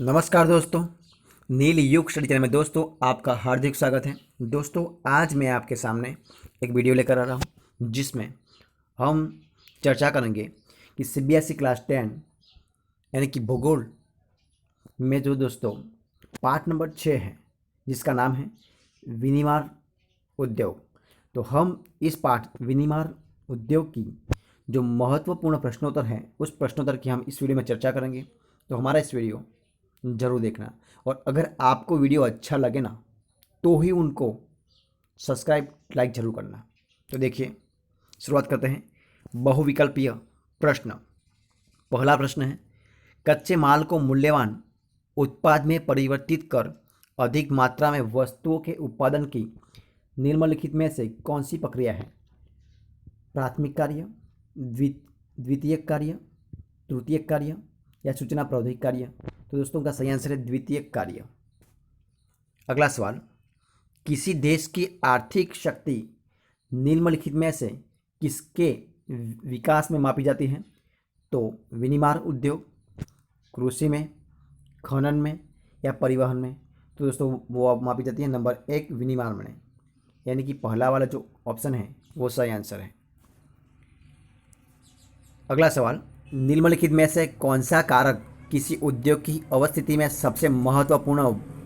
नमस्कार दोस्तों, नील युग स्टडी चैनल में दोस्तों आपका हार्दिक स्वागत है। दोस्तों आज मैं आपके सामने एक वीडियो लेकर आ रहा हूं जिसमें हम चर्चा करेंगे कि सीबीएसई क्लास 10 यानी कि भूगोल में जो दोस्तों पार्ट नंबर 6 है जिसका नाम है विनिर्माण उद्योग। तो हम इस पार्ट विनिर्माण उद्योग की जो महत्वपूर्ण प्रश्नोत्तर हैं उस प्रश्नोत्तर की हम इस वीडियो में चर्चा करेंगे। तो हमारा इस वीडियो ज़रूर देखना और अगर आपको वीडियो अच्छा लगे ना तो ही उनको सब्सक्राइब लाइक जरूर करना। तो देखिए शुरुआत करते हैं बहुविकल्पीय प्रश्न। पहला प्रश्न है, कच्चे माल को मूल्यवान उत्पाद में परिवर्तित कर अधिक मात्रा में वस्तुओं के उत्पादन की निम्नलिखित में से कौन सी प्रक्रिया है? प्राथमिक कार्य, द्वितीयक कार्य, तृतीयक कार्य या सूचना प्रौद्योगिकी कार्य? तो दोस्तों का सही आंसर है द्वितीयक कार्य। अगला सवाल, किसी देश की आर्थिक शक्ति निम्नलिखित में से किसके विकास में मापी जाती है? तो विनिर्माण उद्योग, कृषि में, खनन में या परिवहन में? तो दोस्तों वो मापी जाती है नंबर 1 विनिर्माण में, यानी कि पहला वाला जो ऑप्शन है वो सही आंसर है। अगला सवाल, निम्नलिखित में से कौन सा कारक किसी उद्योग की अवस्थिति में सबसे महत्वपूर्ण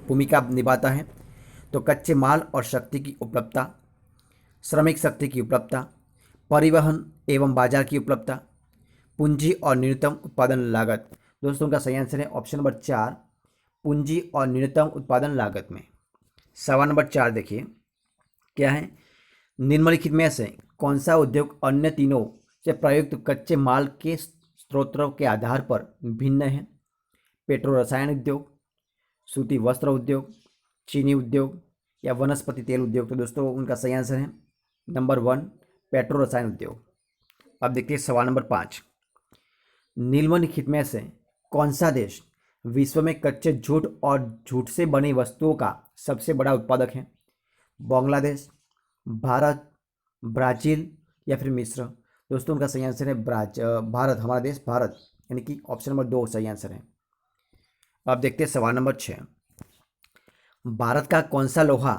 भूमिका निभाता है? तो कच्चे माल और शक्ति की उपलब्धता, श्रमिक शक्ति की उपलब्धता, परिवहन एवं बाजार की उपलब्धता, पूंजी और न्यूनतम उत्पादन लागत? दोस्तों का सही आंसर है ऑप्शन नंबर 4 पूंजी और न्यूनतम उत्पादन लागत में। सवाल नंबर 4 देखिए क्या है, निम्नलिखित में से कौन सा उद्योग अन्य तीनों से प्रयुक्त कच्चे माल के स्रोतों के आधार पर भिन्न है? पेट्रो रसायन उद्योग, सूती वस्त्र उद्योग, चीनी उद्योग या वनस्पति तेल उद्योग? तो दोस्तों उनका सही आंसर है नंबर 1 पेट्रो रसायन उद्योग। अब देखिए सवाल नंबर 5, निम्नलिखित में से कौन सा देश विश्व में कच्चे जूट और जूट से बनी वस्तुओं का सबसे बड़ा उत्पादक है? बांग्लादेश, भारत, ब्राज़ील या फिर मिस्र? दोस्तों उनका सही आंसर है भारत, हमारा देश भारत, यानी कि ऑप्शन नंबर 2 सही आंसर है। अब देखते हैं सवाल नंबर 6, भारत का कौन सा लोहा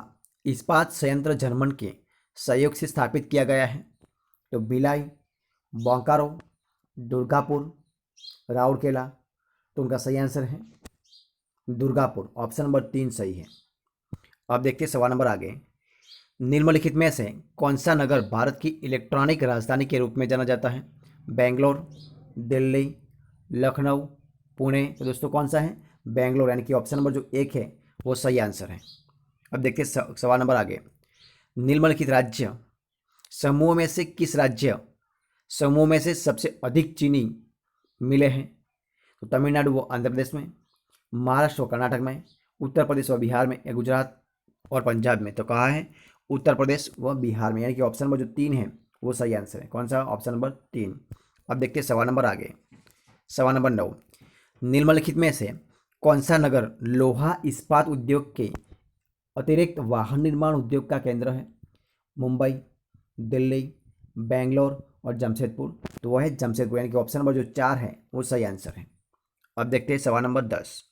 इस्पात संयंत्र जर्मन के सहयोग से स्थापित किया गया है? तो भिलाई, बोकारो, दुर्गापुर, राउरकेला? तो उनका सही आंसर है दुर्गापुर, ऑप्शन नंबर 3 सही है। अब देखते हैं सवाल नंबर आगे, निम्नलिखित में से कौन सा नगर भारत की इलेक्ट्रॉनिक राजधानी के रूप में जाना जाता है? बेंगलोर, दिल्ली, लखनऊ, पुणे? तो दोस्तों कौन सा है? बेंगलोर, यानी कि ऑप्शन नंबर जो 1 है वो सही आंसर है। अब देखते हैं सवाल नंबर आगे, निम्नलिखित राज्य समूह में से किस राज्य समूह में से सबसे अधिक चीनी मिले हैं? तो तमिलनाडु व आंध्र प्रदेश में, महाराष्ट्र व कर्नाटक में, उत्तर प्रदेश व बिहार में या गुजरात और पंजाब में? तो कहा है उत्तर प्रदेश व बिहार में, यानी कि ऑप्शन नंबर जो 3 है वो सही आंसर है। कौन सा? Option number 3। अब देखते हैं सवाल नंबर आगे, सवाल नंबर 9, निम्नलिखित में से कौन सा नगर लोहा इस्पात उद्योग के अतिरिक्त वाहन निर्माण उद्योग का केंद्र है? मुंबई, दिल्ली, बेंगलोर और जमशेदपुर? तो वह है जमशेदपुर, यानी कि ऑप्शन नंबर जो 4 है वो सही आंसर है। अब देखते हैं सवाल नंबर 10,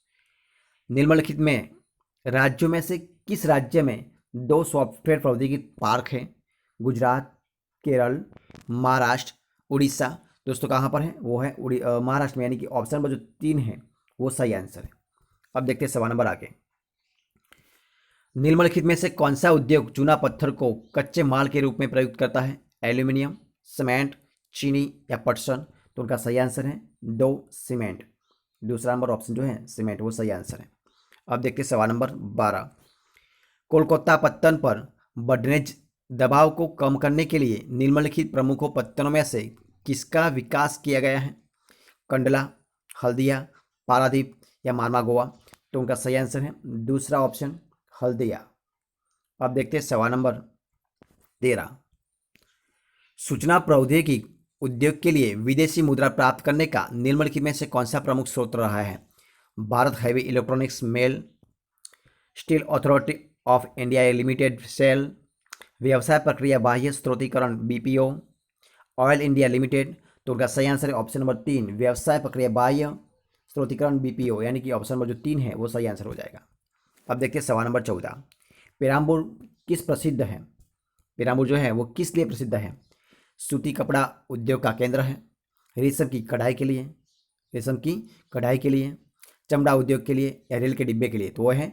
निम्नलिखित में राज्यों में से किस राज्य में 2 सॉफ्टवेयर प्रौद्योगिकी पार्क हैं? गुजरात, केरल, महाराष्ट्र, उड़ीसा? दोस्तों कहाँ पर है? वो है महाराष्ट्र में, यानी कि ऑप्शन नंबर जो 3 है वो सही आंसर है। अब देखते हैं सवाल नंबर आगे, निम्नलिखित में से कौन सा उद्योग चूना पत्थर को कच्चे माल के रूप में प्रयुक्त करता है? एल्यूमिनियम, सीमेंट, चीनी या पटसन? तो उनका सही आंसर है 2 सीमेंट, दूसरा नंबर ऑप्शन जो है सीमेंट वो सही आंसर है। अब देखते हैं सवाल नंबर 12, कोलकाता पत्तन पर बढ़ने दबाव को कम करने के लिए निम्नलिखित प्रमुख पत्तनों में से किसका विकास किया गया है? कंडला, हल्दिया, पारादीप या मारमागोवा? तो उनका सही आंसर है दूसरा ऑप्शन हल्दिया। अब देखते हैं सवाल नंबर 13, सूचना प्रौद्योगिकी उद्योग के लिए विदेशी मुद्रा प्राप्त करने का निम्नलिखित में से कौन सा प्रमुख स्रोत रहा है? भारत हैवी इलेक्ट्रॉनिक्स मेल, steel authority of India limited SAIL, व्यवसाय प्रक्रिया बाह्य स्रोतीकरण बीपीओ, ऑयल इंडिया लिमिटेड? तो उनका सही आंसर है ऑप्शन नंबर 3 व्यवसाय प्रक्रिया बाह्य स्रोतीकरण BPO, यानी कि ऑप्शन नंबर जो 3 है वो सही आंसर हो जाएगा। अब देखते हैं सवाल नंबर 14। पेराम्बूर किस प्रसिद्ध है? पेराम्बूर जो है वो किस लिए प्रसिद्ध है? सूती कपड़ा उद्योग का केंद्र है, रेशम की कढ़ाई के लिए, रेशम की कढ़ाई के लिए, चमड़ा उद्योग के लिए, या रेल के डिब्बे के लिए? तो वो है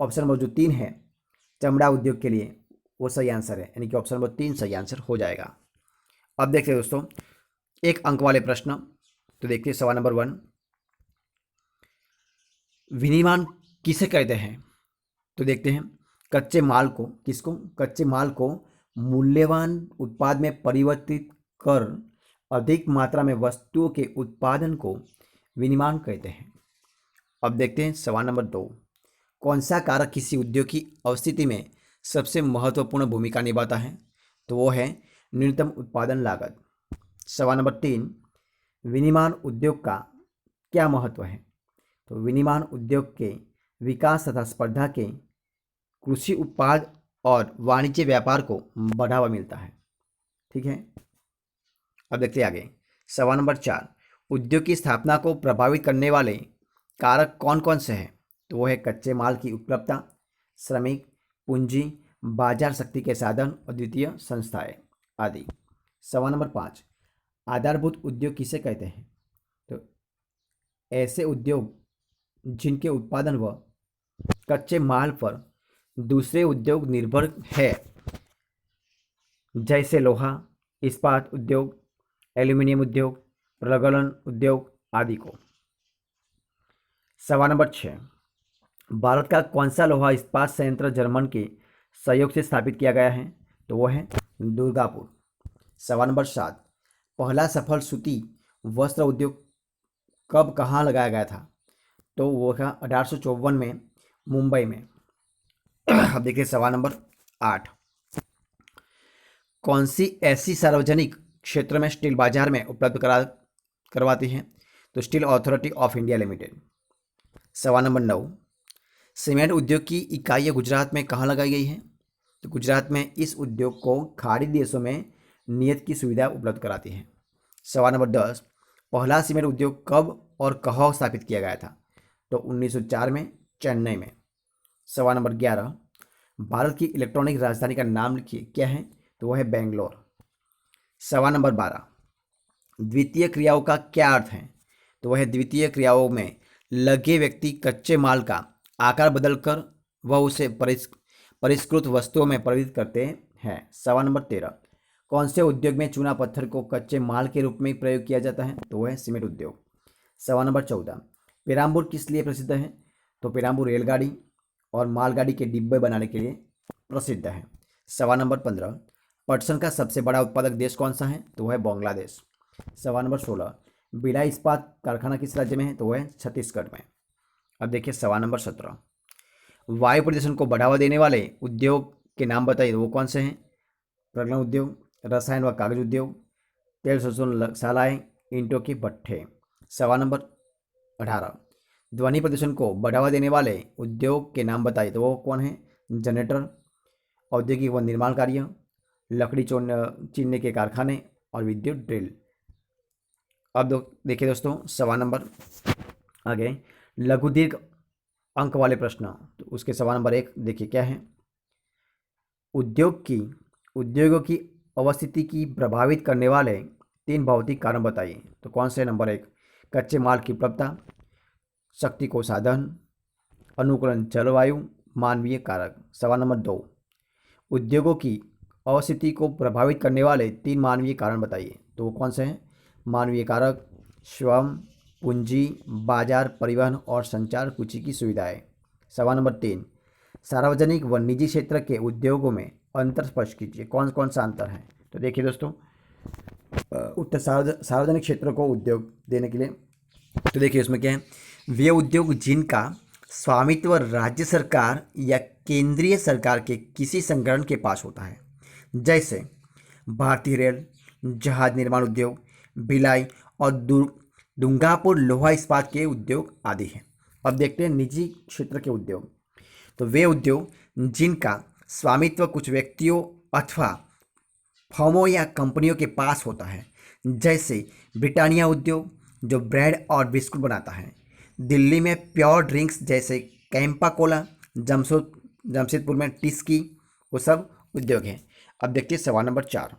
ऑप्शन नंबर जो 3 है, चमड़ा उद्योग के लिए, वो सही आंसर है, यानी कि ऑप्शन नंबर 3 सही आंसर हो जाएगा। अब देखते हैं दोस्तों एक अंक वाले प्रश्न। तो देखिए सवाल नंबर 1, विनिर्माण किसे कहते हैं? तो देखते हैं कच्चे माल को, किसको? कच्चे माल को मूल्यवान उत्पाद में परिवर्तित कर अधिक मात्रा में वस्तुओं के उत्पादन को विनिर्माण कहते हैं। अब देखते हैं सवाल नंबर 2, कौन सा कारक किसी उद्योग की अवस्थिति में सबसे महत्वपूर्ण भूमिका निभाता है? तो वो है न्यूनतम उत्पादन लागत। सवाल नंबर 3, विनिर्माण उद्योग का क्या महत्व है? तो विनिर्माण उद्योग के विकास तथा स्पर्धा के कृषि उत्पाद और वाणिज्य व्यापार को बढ़ावा मिलता है। ठीक है, अब देखते हैं आगे। सवाल नंबर 4, उद्योग की स्थापना को प्रभावित करने वाले कारक कौन कौन से हैं? तो वो है कच्चे माल की उपलब्धता, श्रमिक, पूंजी, बाजार शक्ति के साधन, अद्वितीय संस्थाएं आदि। सवाल नंबर 5, आधारभूत उद्योग किसे कहते हैं? तो ऐसे उद्योग जिनके उत्पादन व कच्चे माल पर दूसरे उद्योग निर्भर है, जैसे लोहा, इस्पात उद्योग, एल्यूमिनियम उद्योग, प्रगलन उद्योग आदि को। सवाल नंबर 6, भारत का कौन सा लोहा इस्पात संयंत्र जर्मन के सहयोग से स्थापित किया गया है? तो वो है दुर्गापुर। सवाल नंबर 7, पहला सफल सूती वस्त्र उद्योग कब कहाँ लगाया गया था? तो वो था 1854 में मुंबई में। अब देखिए सवाल नंबर 8, कौन सी ऐसी सार्वजनिक क्षेत्र में स्टील बाजार में उपलब्ध करवाती है? तो steel authority of India limited. सवाल नंबर 9, सीमेंट उद्योग की इकाइयाँ गुजरात में कहाँ लगाई गई है? तो गुजरात में इस उद्योग को खाड़ी देशों में नियत की सुविधा उपलब्ध कराती है। सवाल नंबर 10, पहला सीमेंट उद्योग कब और कहाँ स्थापित किया गया था? तो 1904 में चेन्नई में। सवाल नंबर 11, भारत की इलेक्ट्रॉनिक राजधानी का नाम लिखिए, क्या है? तो वह है बेंगलोर। सवाल नंबर 12, द्वितीय क्रियाओं का क्या अर्थ है? तो वह द्वितीय क्रियाओं में लगे व्यक्ति कच्चे माल का आकार बदलकर वह उसे परिष्कृत वस्तुओं में परिवर्तित करते हैं। सवाल नंबर 13, कौन से उद्योग में चूना पत्थर को कच्चे माल के रूप में प्रयोग किया जाता है? तो वह है सीमेंट उद्योग। सवाल नंबर 14, पेराम्बूर किस लिए प्रसिद्ध है? तो पेराम्बूर रेलगाड़ी और मालगाड़ी के डिब्बे बनाने के लिए प्रसिद्ध है। सवाल नंबर 15, पटसन का सबसे बड़ा उत्पादक देश कौन सा है? तो वह है बांग्लादेश। सवाल नंबर 16, भिलाई इस्पात कारखाना किस राज्य में है? तो वह है छत्तीसगढ़ में। अब देखिए सवाल नंबर 17, वायु प्रदूषण को बढ़ावा देने वाले उद्योग के नाम बताइए, वो कौन से हैं? प्रगलन उद्योग, रसायन व कागज उद्योग, तेल शोधनशालाएं, ईंटों के भट्ठे। सवाल नंबर 18, ध्वनि प्रदूषण को बढ़ावा देने वाले उद्योग के नाम बताइए, तो वो कौन है? जनरेटर, औद्योगिक व निर्माण कार्य, लकड़ी चीरने के कारखाने और विद्युत ड्रिल। अब देखिए दोस्तों सवाल नंबर आगे लघु दीर्घ अंक वाले प्रश्न। तो उसके सवाल नंबर 1 देखिए क्या है, उद्योगों की अवस्थिति की प्रभावित करने वाले 3 भौतिक कारण बताइए। तो कौन से? नंबर 1, कच्चे माल की उपलब्धता, शक्ति को साधन, अनुकूलन जलवायु, मानवीय कारक। सवाल नंबर 2, उद्योगों की अवस्थिति को प्रभावित करने वाले 3 मानवीय कारण बताइए। तो वो कौन से हैं? मानवीय कारक, श्रम, पूंजी, बाजार, परिवहन और संचार सूची की सुविधाएं। सवाल नंबर 3, सार्वजनिक व निजी क्षेत्र के उद्योगों में अंतर स्पष्ट कीजिए, कौन कौन सा अंतर है? तो देखिए दोस्तों उत्तर सार्वजनिक क्षेत्र को उद्योग देने के लिए, तो देखिए उसमें क्या है, वे उद्योग जिनका स्वामित्व राज्य सरकार या केंद्रीय सरकार के किसी संगठन के पास होता है, जैसे भारतीय रेल, जहाज निर्माण उद्योग, भिलाई और दुर्गापुर लोहा इस्पात के उद्योग आदि हैं। अब देखते हैं निजी क्षेत्र के उद्योग। तो वे उद्योग जिनका स्वामित्व कुछ व्यक्तियों अथवा फर्मों या कंपनियों के पास होता है, जैसे ब्रिटानिया उद्योग, जो ब्रेड और बिस्कुट बनाता है। दिल्ली में प्योर ड्रिंक्स जैसे कैंपा कोला, जमशेदपुर में टिस्की, वो सब उद्योग हैं। अब देखते हैं सवाल नंबर 4।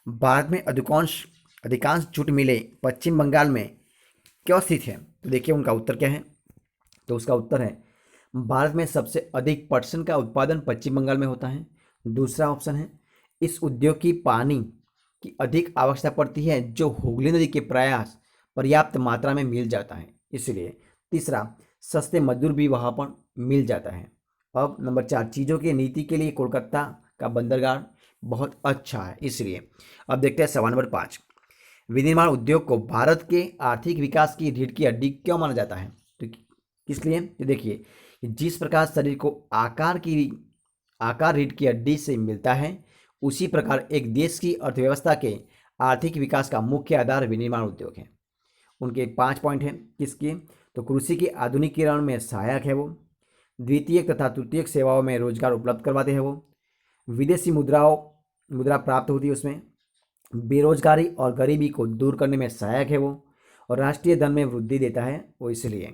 भारत में अधिकांश अधिकांश जूट मिलें पश्चिम बंगाल में क्यों स्थित है? तो देखिए उनका उत्तर क्या है। तो उसका उत्तर है, भारत में सबसे अधिक पटसन का उत्पादन पश्चिम बंगाल में होता है। दूसरा ऑप्शन है, इस उद्योग की पानी की अधिक आवश्यकता पड़ती है जो हुगली नदी के प्रयास पर्याप्त मात्रा में मिल जाता है, इसलिए। तीसरा, सस्ते मजदूर भी वहाँ पर मिल जाता है। अब नंबर 4, चीज़ों की नीति के लिए कोलकाता का बंदरगाह बहुत अच्छा है, इसलिए। अब देखते हैं सवाल नंबर 5। विनिर्माण उद्योग को भारत के आर्थिक विकास की रीढ़ की हड्डी क्यों माना जाता है? तो किस लिए? तो देखिए, जिस प्रकार शरीर को आकार रीढ़ की हड्डी से मिलता है, उसी प्रकार एक देश की अर्थव्यवस्था के आर्थिक विकास का मुख्य आधार विनिर्माण उद्योग है। उनके 5 पॉइंट हैं किसके? तो कृषि के आधुनिकीकरण में सहायक है वो, द्वितीयक तथा तृतीयक सेवाओं में रोजगार उपलब्ध करवाते हैं वो, विदेशी मुद्रा प्राप्त होती है उसमें, बेरोजगारी और गरीबी को दूर करने में सहायक है वो, और राष्ट्रीय धन में वृद्धि देता है वो, इसलिए।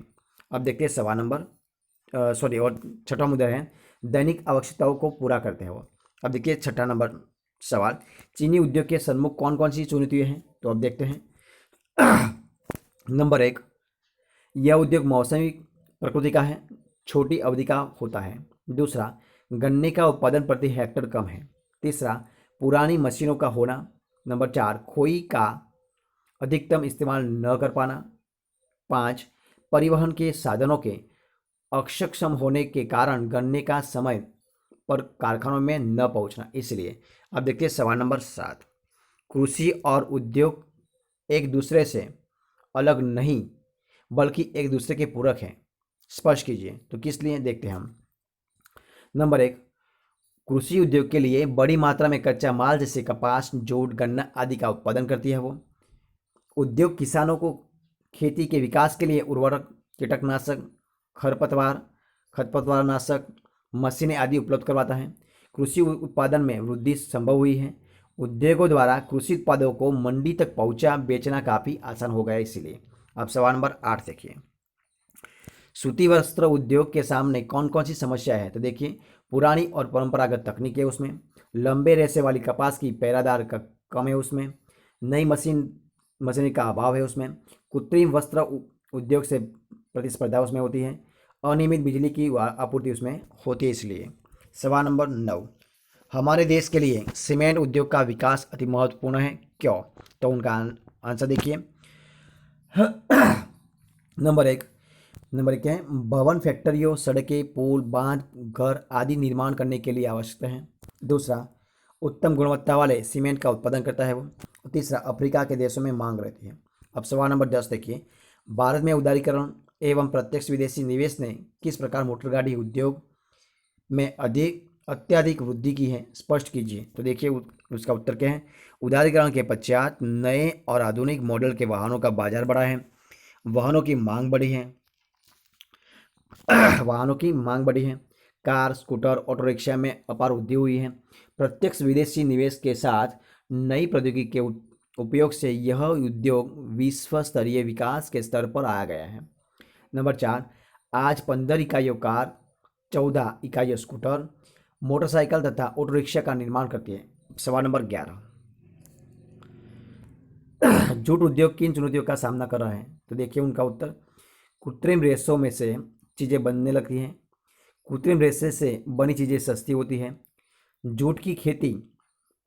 अब देखते हैं सवाल नंबर और छठा मुद्दा है, दैनिक आवश्यकताओं को पूरा करते हैं वो। अब देखिए छठा नंबर सवाल, चीनी उद्योग के सन्मुख कौन कौन सी चुनौतियाँ हैं? तो अब देखते हैं। नंबर 1, यह उद्योग मौसमी प्रकृति का है, छोटी अवधि का होता है। दूसरा, गन्ने का उत्पादन प्रति हेक्टेयर कम है। तीसरा, पुरानी मशीनों का होना। नंबर 4, खोई का अधिकतम इस्तेमाल न कर पाना। 5, परिवहन के साधनों के अक्षम होने के कारण गन्ने का समय पर कारखानों में न पहुंचना, इसलिए। अब देखते हैं सवाल नंबर 7, कृषि और उद्योग एक दूसरे से अलग नहीं बल्कि एक दूसरे के पूरक हैं, स्पष्ट कीजिए। तो किस लिए? देखते हैं हम। नंबर 1, कृषि उद्योग के लिए बड़ी मात्रा में कच्चा माल जैसे कपास, जूट, गन्ना आदि का उत्पादन करती है वो। उद्योग किसानों को खेती के विकास के लिए उर्वरक, कीटनाशक, खरपतवारनाशक, मशीनें आदि उपलब्ध करवाता है। कृषि उत्पादन में वृद्धि संभव हुई है। उद्योगों द्वारा कृषि उत्पादों को मंडी तक पहुंचा बेचना काफ़ी आसान हो गया, इसीलिए। अब सवाल नंबर 8 देखिए, सूती वस्त्र उद्योग के सामने कौन कौन सी समस्या है? तो देखिए, पुरानी और परंपरागत तकनीक है उसमें, लंबे रेशे वाली कपास की पैदावार का कम है उसमें, नई मशीनरी का अभाव है उसमें, कृत्रिम वस्त्र उद्योग से प्रतिस्पर्धा उसमें होती है, अनियमित बिजली की आपूर्ति उसमें होती है, इसलिए। सवाल नंबर 9, हमारे देश के लिए सीमेंट उद्योग का विकास अति महत्वपूर्ण है, क्यों? तो उनका आंसर देखिए। नंबर 1 क्या है? भवन, फैक्ट्रियों, सड़कें, पुल, बांध, घर आदि निर्माण करने के लिए आवश्यक है। दूसरा, उत्तम गुणवत्ता वाले सीमेंट का उत्पादन करता है वो। तीसरा, अफ्रीका के देशों में मांग रहती है। अब सवाल नंबर 10 देखिए, भारत में उदारीकरण एवं प्रत्यक्ष विदेशी निवेश ने किस प्रकार मोटरगाड़ी उद्योग में अत्यधिक वृद्धि की है, स्पष्ट कीजिए। तो देखिए उसका उत्तर क्या है? उदारीकरण के पश्चात नए और आधुनिक मॉडल के वाहनों का बाजार बढ़ा है, वाहनों की मांग बढ़ी है कार, स्कूटर, ऑटो रिक्शा में अपार वृद्धि हुई है। प्रत्यक्ष विदेशी निवेश के साथ नई प्रौद्योगिकी के उपयोग से यह उद्योग विश्व स्तरीय विकास के स्तर पर आ गया है। नंबर 4, आज 15 इकाइयों कार, 14 इकाइयों स्कूटर, मोटरसाइकिल तथा ऑटो रिक्शा का निर्माण करती है। सवाल नंबर 11, जूट उद्योग किन चुनौतियों का सामना कर रहा है? तो देखिए उनका उत्तर, कृत्रिम रेशों में से चीज़ें बनने लगती हैं, कृत्रिम रेशे से बनी चीज़ें सस्ती होती हैं, जूट की खेती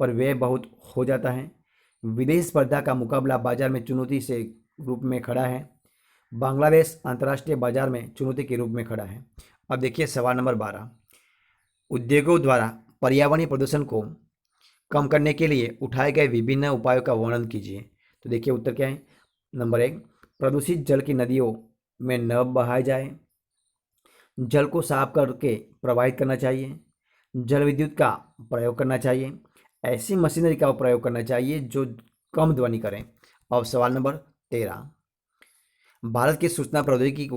पर व्यय बहुत हो जाता है, विदेश स्पर्धा का मुकाबला बाजार में चुनौती से रूप में खड़ा है, बांग्लादेश अंतर्राष्ट्रीय बाजार में चुनौती के रूप में खड़ा है। अब देखिए सवाल नंबर 12, उद्योगों द्वारा पर्यावरणीय प्रदूषण को कम करने के लिए उठाए गए विभिन्न उपायों का वर्णन कीजिए। तो देखिए उत्तर क्या है? नंबर 1, प्रदूषित जल की नदियों में न बहाया जाए, जल को साफ करके प्रवाहित करना चाहिए, जल विद्युत का प्रयोग करना चाहिए, ऐसी मशीनरी का प्रयोग करना चाहिए जो कम ध्वनि करें। और सवाल नंबर 13, भारत के सूचना प्रौद्योगिकी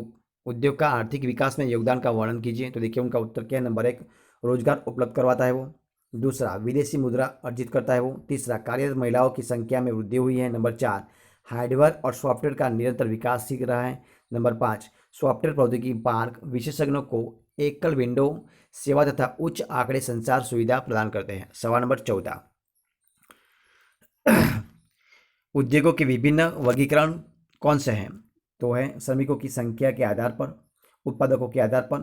उद्योग का आर्थिक विकास में योगदान का वर्णन कीजिए। तो देखिए उनका उत्तर क्या है? नंबर 1, रोजगार उपलब्ध करवाता है वो। दूसरा, विदेशी मुद्रा अर्जित करता है वो। तीसरा, कार्यरत महिलाओं की संख्या में वृद्धि हुई है। नंबर 4, हार्डवेयर और सॉफ्टवेयर का निरंतर विकास सीख रहा है। नंबर 5, सॉफ्टवेयर प्रौद्योगिकी पार्क विशेषज्ञों को एकल विंडो सेवा तथा उच्च आंकड़े संचार सुविधा प्रदान करते हैं। सवाल नंबर 14, उद्योगों के विभिन्न वर्गीकरण कौन से हैं? तो है श्रमिकों की संख्या के आधार पर, उत्पादकों के आधार पर,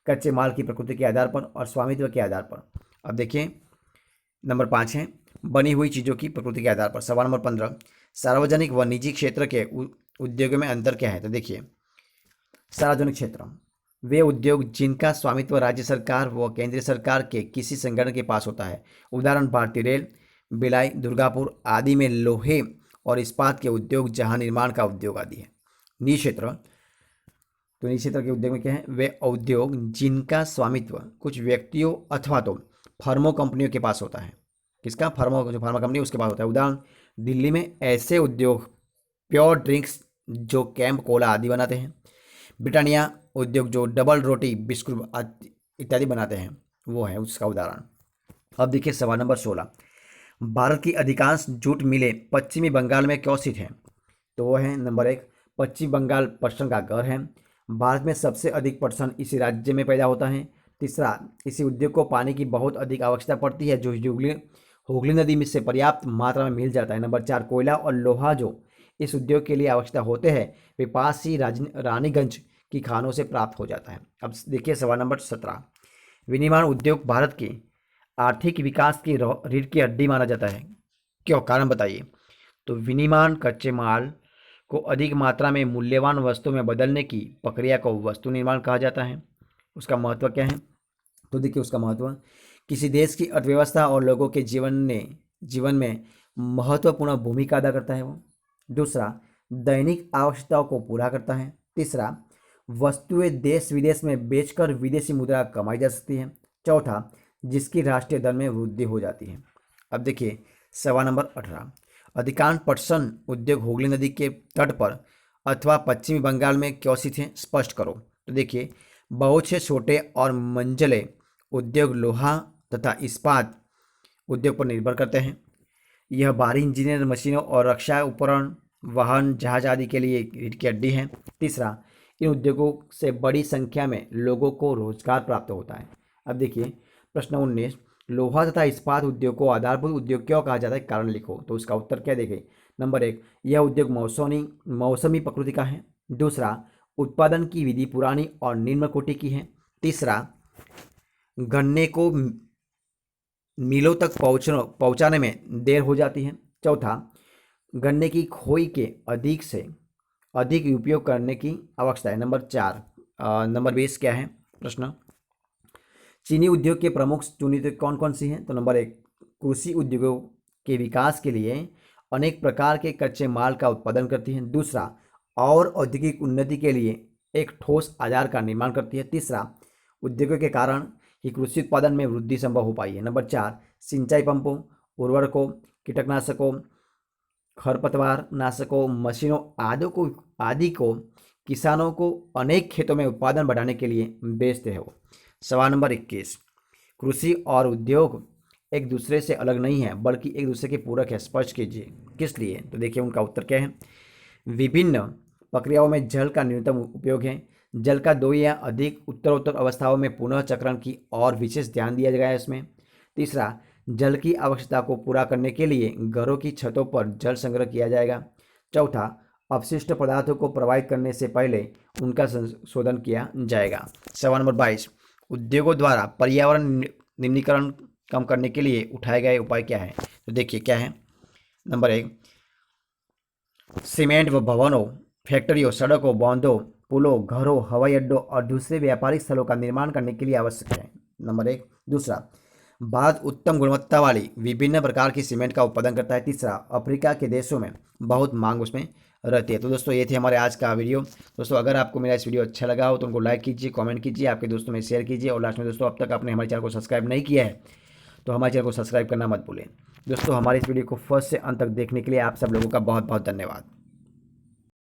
कच्चे माल की प्रकृति के आधार पर और स्वामित्व के आधार पर। अब देखिए नंबर 5 है बनी हुई चीज़ों की प्रकृति के आधार पर। सवाल नंबर 15, सार्वजनिक व निजी क्षेत्र के उद्योगों में अंतर क्या है? तो देखिए सार्वजनिक क्षेत्र वे उद्योग जिनका स्वामित्व राज्य सरकार व केंद्रीय सरकार के किसी संगठन के पास होता है। उदाहरण भारतीय रेल, भिलाई, दुर्गापुर आदि में लोहे और इस्पात के उद्योग, जहां निर्माण का उद्योग आदि है। निजी क्षेत्र, तो निजी क्षेत्र के उद्योग में क्या है? वे उद्योग जिनका स्वामित्व कुछ व्यक्तियों अथवा तो फर्मों कंपनियों के पास होता है। किसका? फर्मों, जो फार्मा कंपनी उसके पास होता है। उदाहरण दिल्ली में ऐसे उद्योग प्योर ड्रिंक्स जो कैंप कोला आदि बनाते हैं। ब्रिटानिया उद्योग जो डबल रोटी बिस्कुट इत्यादि बनाते हैं, वो है उसका उदाहरण। अब देखिए सवाल नंबर 16, भारत की अधिकांश जूट मिलें पश्चिमी बंगाल में क्यों स्थित हैं? तो वो है नंबर 1, पश्चिम बंगाल पटसन का घर है। भारत में सबसे अधिक पटसन इसी राज्य में पैदा होता है। तीसरा, इसी उद्योग को पानी की बहुत अधिक आवश्यकता पड़ती है, जो हुगली नदी में से पर्याप्त मात्रा में मिल जाता है। नंबर 4, कोयला और लोहा जो इस उद्योग के लिए आवश्यकता होते हैं, वे पास ही रानीगंज की खानों से प्राप्त हो जाता है। अब देखिए सवाल नंबर 17, विनिर्माण उद्योग भारत की आर्थिक विकास की रीढ़ की हड्डी माना जाता है, क्यों? कारण बताइए। तो विनिर्माण कच्चे माल को अधिक मात्रा में मूल्यवान वस्तु में बदलने की प्रक्रिया को वस्तु निर्माण कहा जाता है। उसका महत्व क्या है? तो देखिए उसका महत्व किसी देश की अर्थव्यवस्था और लोगों के जीवन में महत्वपूर्ण भूमिका अदा करता है वो। दूसरा, दैनिक आवश्यकताओं को पूरा करता है। तीसरा, वस्तुएं देश विदेश में बेचकर विदेशी मुद्रा कमाई जा सकती है। चौथा, जिसकी राष्ट्रीय दर में वृद्धि हो जाती है। अब देखिए सवाल नंबर 18, अधिकांश पटसन उद्योग हुगली नदी के तट पर अथवा पश्चिमी बंगाल में क्यों स्थित हैं? स्पष्ट करो। तो देखिए बहुत से छोटे और मंझले उद्योग लोहा तथा इस्पात उद्योग पर निर्भर करते हैं। यह भारी इंजीनियर मशीनों और रक्षा उपकरण, वाहन, जहाज आदि के लिए रीढ़ की हड्डी है। तीसरा, इन उद्योगों से बड़ी संख्या में लोगों को रोजगार प्राप्त होता है। अब देखिए प्रश्न 19, लोहा तथा इस्पात उद्योग को आधारभूत उद्योग क्यों कहा जाता है? कारण लिखो। तो उसका उत्तर क्या देखें? नंबर 1, यह उद्योग मौसमी प्रकृति का है। दूसरा, उत्पादन की विधि पुरानी और निम्न कोटि की है। तीसरा, गन्ने को मिलों तक पहुंचाने में देर हो जाती है। चौथा, गन्ने की खोई के अधिक से अधिक उपयोग करने की आवश्यकता है। नंबर 4, नंबर 20 क्या है प्रश्न? चीनी उद्योग के प्रमुख चुनित कौन कौन सी हैं? तो नंबर 1, कृषि उद्योगों के विकास के लिए अनेक प्रकार के कच्चे माल का उत्पादन करती हैं। दूसरा, और औद्योगिक उन्नति के लिए एक ठोस आधार का निर्माण करती है। तीसरा, उद्योगों के कारण ही कृषि उत्पादन में वृद्धि संभव हो पाई है। नंबर 4, सिंचाई पंपों, उर्वरकों, कीटनाशकों, खरपतवार नाशकों, मशीनों आदि को किसानों को अनेक खेतों में उत्पादन बढ़ाने के लिए बेचते हैं वो। सवाल नंबर 21, कृषि और उद्योग एक दूसरे से अलग नहीं है बल्कि एक दूसरे के पूरक है, स्पष्ट कीजिए किस लिए? तो देखिए उनका उत्तर क्या है? विभिन्न प्रक्रियाओं में जल का न्यूनतम उपयोग है। जल का 2 या अधिक उत्तरोत्तर अवस्थाओं में पुनः चक्रण की और विशेष ध्यान दिया गया है इसमें। तीसरा, जल की आवश्यकता को पूरा करने के लिए घरों की छतों पर जल संग्रह किया जाएगा। चौथा, अपशिष्ट पदार्थों को प्रवाहित करने से पहले उनका संशोधन किया जाएगा। सवाल नंबर 22, उद्योगों द्वारा पर्यावरण निम्नीकरण कम करने के लिए उठाए गए उपाय क्या है? तो देखिए क्या है? नंबर 1, सीमेंट व भवनों, फैक्ट्रियों, सड़कों, बांधों, पुलों, घरों, हवाई अड्डों और दूसरे व्यापारिक स्थलों का निर्माण करने के लिए आवश्यक है। नंबर 1। दूसरा, भारत उत्तम गुणवत्ता वाली विभिन्न प्रकार की सीमेंट का उत्पादन करता है। तीसरा, अफ्रीका के देशों में बहुत मांग उसमें रहती है। तो दोस्तों ये थे हमारे आज का वीडियो। दोस्तों अगर आपको मेरा इस वीडियो अच्छा लगा हो तो उनको लाइक कीजिए, कमेंट कीजिए, आपके दोस्तों में शेयर कीजिए और लास्ट में दोस्तों अब तक आपने हमारे चैनल को सब्सक्राइब नहीं किया है तो हमारे चैनल को सब्सक्राइब करना मत भूलें। दोस्तों हमारे इस वीडियो को फर्स्ट से अंत तक देखने के लिए आप सब लोगों का बहुत बहुत धन्यवाद।